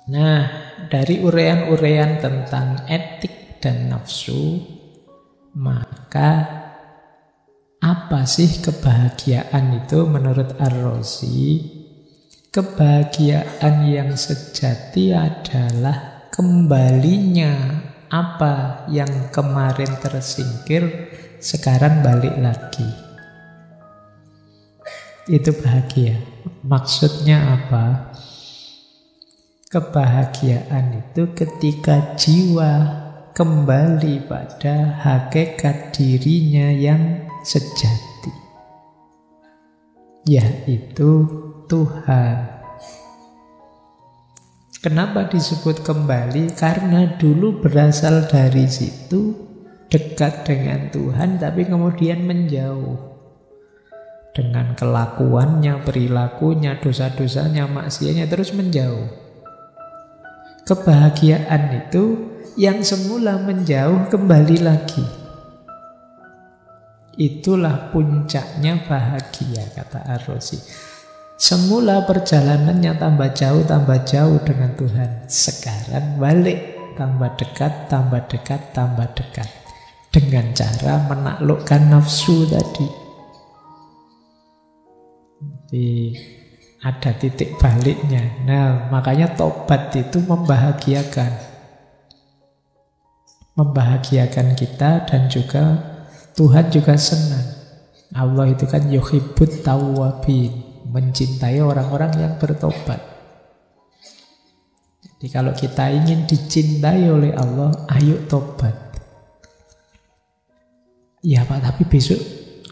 Nah, dari uraian-uraian tentang etik dan nafsu, maka apa sih kebahagiaan itu menurut Ar-Razi? Kebahagiaan yang sejati adalah kembalinya apa yang kemarin tersingkir, sekarang balik lagi. Itu bahagia. Maksudnya apa? Kebahagiaan itu ketika jiwa kembali pada hakikat dirinya yang sejati, yaitu Tuhan. Kenapa disebut kembali? Karena dulu berasal dari situ, dekat dengan Tuhan, tapi kemudian menjauh. Dengan kelakuannya, perilakunya, dosa-dosanya, maksiatnya, terus menjauh. Kebahagiaan itu yang semula menjauh kembali lagi. Itulah puncaknya bahagia, kata Ar-Razi. Semula perjalanannya tambah jauh dengan Tuhan. Sekarang balik, tambah dekat, tambah dekat, tambah dekat. Dengan cara menaklukkan nafsu tadi. Jadi ada titik baliknya. Nah, makanya tobat itu membahagiakan. Membahagiakan kita dan juga Tuhan juga senang. Allah itu kan yuhibbut tawwabin, mencintai orang-orang yang bertobat. Jadi kalau kita ingin dicintai oleh Allah, ayo tobat. Ya Pak, tapi besok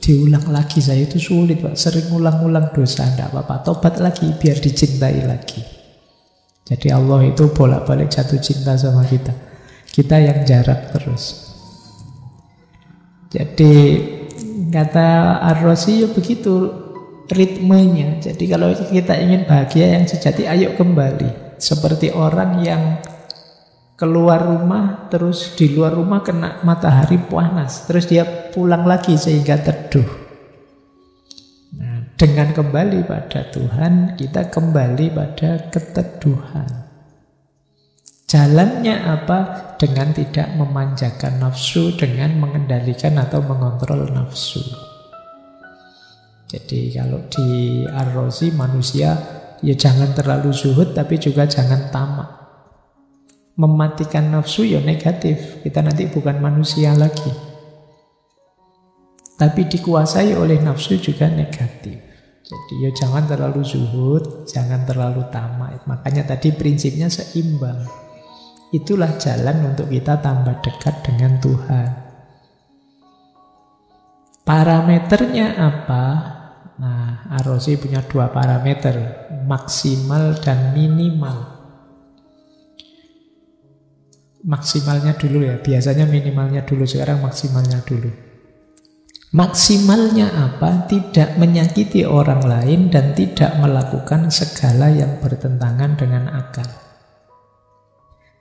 diulang lagi, saya itu sulit Pak, sering ulang-ulang dosa. Tidak apa-apa, tobat lagi biar dicintai lagi. Jadi Allah itu bolak-balik jatuh cinta sama kita. Kita yang jarak terus. Jadi kata Ar-Razi ya begitu ritmenya. Jadi kalau kita ingin bahagia yang sejati, ayo kembali. Seperti orang yang keluar rumah, terus di luar rumah kena matahari panas, terus dia pulang lagi sehingga teduh. Nah, dengan kembali pada Tuhan, kita kembali pada keteduhan. Jalannya apa? Dengan tidak memanjakan nafsu, dengan mengendalikan atau mengontrol nafsu. Jadi kalau di Ar-Razi, manusia ya jangan terlalu zuhud, tapi juga jangan tamak. Mematikan nafsu ya negatif, kita nanti bukan manusia lagi. Tapi dikuasai oleh nafsu juga negatif. Jadi ya jangan terlalu zuhud, jangan terlalu tamak. Makanya tadi prinsipnya seimbang. Itulah jalan untuk kita tambah dekat dengan Tuhan. Parameternya apa? Nah, Ar-Razi punya 2 parameter, maksimal dan minimal. Maksimalnya dulu ya, biasanya minimalnya dulu, sekarang maksimalnya dulu. Maksimalnya apa? Tidak menyakiti orang lain dan tidak melakukan segala yang bertentangan dengan akal.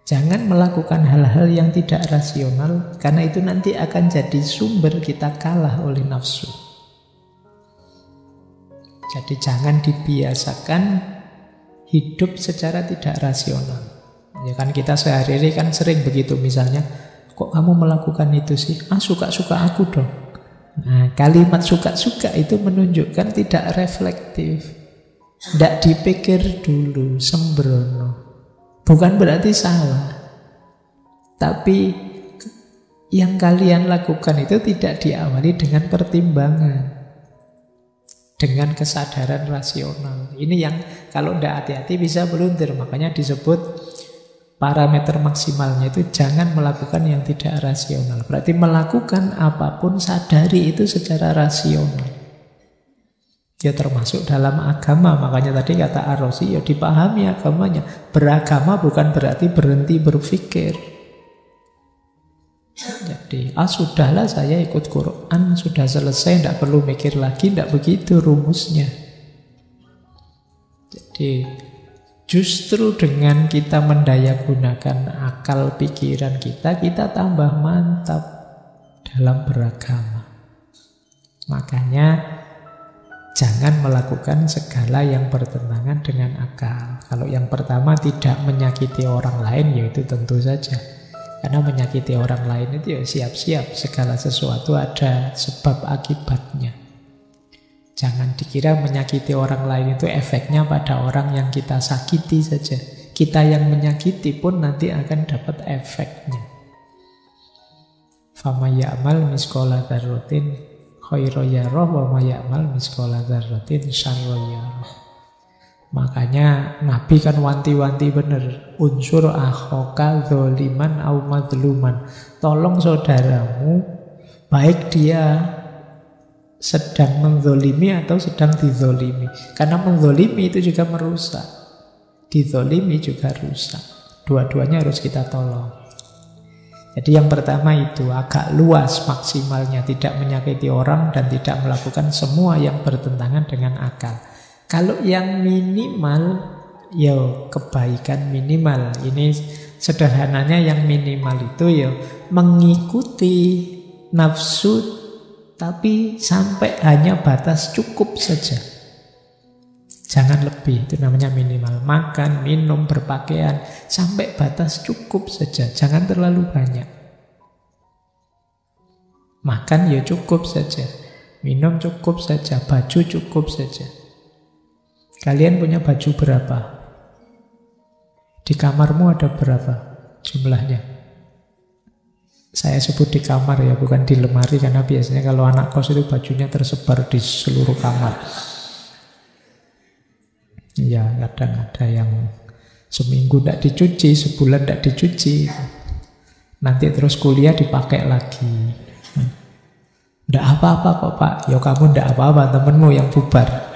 Jangan melakukan hal-hal yang tidak rasional, karena itu nanti akan jadi sumber kita kalah oleh nafsu. Jadi jangan dibiasakan hidup secara tidak rasional. Ya kan kita sehari-hari kan sering begitu, misalnya, kok kamu melakukan itu sih? Suka-suka aku dong. Nah, kalimat suka-suka itu menunjukkan tidak reflektif. Tidak dipikir dulu, sembrono. Bukan berarti salah. Tapi yang kalian lakukan itu tidak diawali dengan pertimbangan, dengan kesadaran rasional. Ini yang kalau tidak hati-hati bisa blunder. Makanya disebut parameter maksimalnya itu jangan melakukan yang tidak rasional. Berarti melakukan apapun sadari itu secara rasional. Ya termasuk dalam agama. Makanya tadi kata Ar-Razi, ya dipahami agamanya. Beragama bukan berarti berhenti berpikir. Jadi, sudahlah saya ikut Quran, sudah selesai, tidak perlu mikir lagi. Tidak begitu rumusnya. Jadi justru dengan kita mendayagunakan akal pikiran kita, kita tambah mantap dalam beragama. Makanya Jangan melakukan segala yang bertentangan dengan akal. Kalau yang pertama tidak menyakiti orang lain, yaitu tentu saja. Karena menyakiti orang lain itu ya siap-siap, segala sesuatu ada sebab akibatnya. Jangan dikira menyakiti orang lain itu efeknya pada orang yang kita sakiti saja. Kita yang menyakiti pun nanti akan dapat efeknya. Faman ya'mal misqala dzarratin khairan yarah wa may ya'mal misqala dzarratin syarran yarah. Makanya Nabi kan wanti-wanti bener, unsur akhaka dzaliman au madluman. Tolong saudaramu baik dia sedang menzolimi atau sedang dizolimi. Karena menzolimi itu juga merusak, dizolimi juga rusak. Dua-duanya harus kita tolong. Jadi yang pertama itu agak luas maksimalnya, tidak menyakiti orang dan tidak melakukan semua yang bertentangan dengan akal. Kalau yang minimal, ya kebaikan minimal. Ini sederhananya yang minimal itu ya mengikuti nafsu, tapi sampai hanya batas cukup saja. Jangan lebih, itu namanya minimal. Makan, minum, berpakaian, sampai batas cukup saja. Jangan terlalu banyak. Makan ya cukup saja. Minum cukup saja. Baju cukup saja. Kalian punya baju berapa? Di kamarmu ada berapa jumlahnya? Saya sebut di kamar ya, bukan di lemari. Karena biasanya kalau anak kos itu bajunya tersebar di seluruh kamar. Ya, kadang ada yang seminggu tidak dicuci, sebulan tidak dicuci. Nanti terus kuliah dipakai lagi. Tidak apa-apa kok Pak. Ya kamu tidak apa-apa, temenmu yang bubar.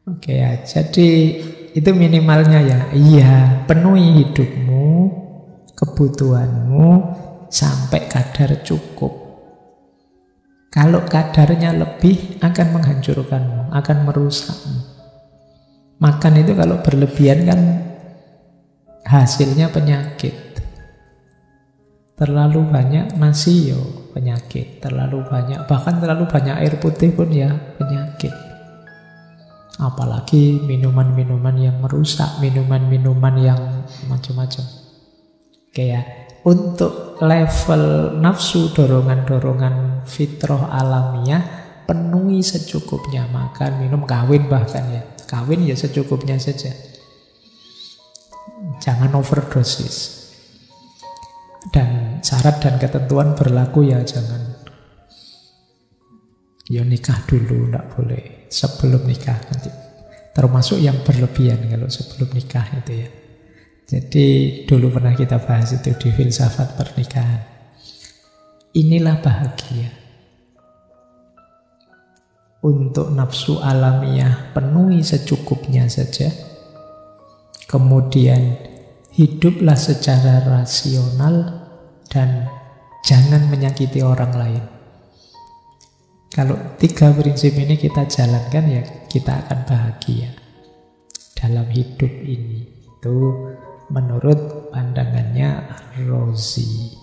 Oke ya, jadi itu minimalnya ya. Iya, penuhi hidupmu, kebutuhanmu sampai kadar cukup. Kalau kadarnya lebih akan menghancurkanmu, akan merusakmu. Makan itu kalau berlebihan kan hasilnya penyakit. Terlalu banyak nasi ya penyakit. Terlalu banyak, bahkan terlalu banyak air putih pun ya penyakit. Apalagi minuman-minuman yang merusak, minuman-minuman yang macam-macam. Kayak untuk level nafsu, dorongan-dorongan fitrah alamiah, penuhi secukupnya. Makan, minum, kawin bahkan ya. Kawin ya secukupnya saja. Jangan overdosis. Dan syarat dan ketentuan berlaku ya jangan. Ya nikah dulu, tidak boleh sebelum nikah nanti. Termasuk yang berlebihan kalau sebelum nikah itu ya. Jadi dulu pernah kita bahas itu di filsafat pernikahan. Inilah bahagia. Untuk nafsu alamiah penuhi secukupnya saja. Kemudian hiduplah secara rasional dan jangan menyakiti orang lain. Kalau 3 prinsip ini kita jalankan ya kita akan bahagia dalam hidup ini. Itu menurut pandangannya Razi.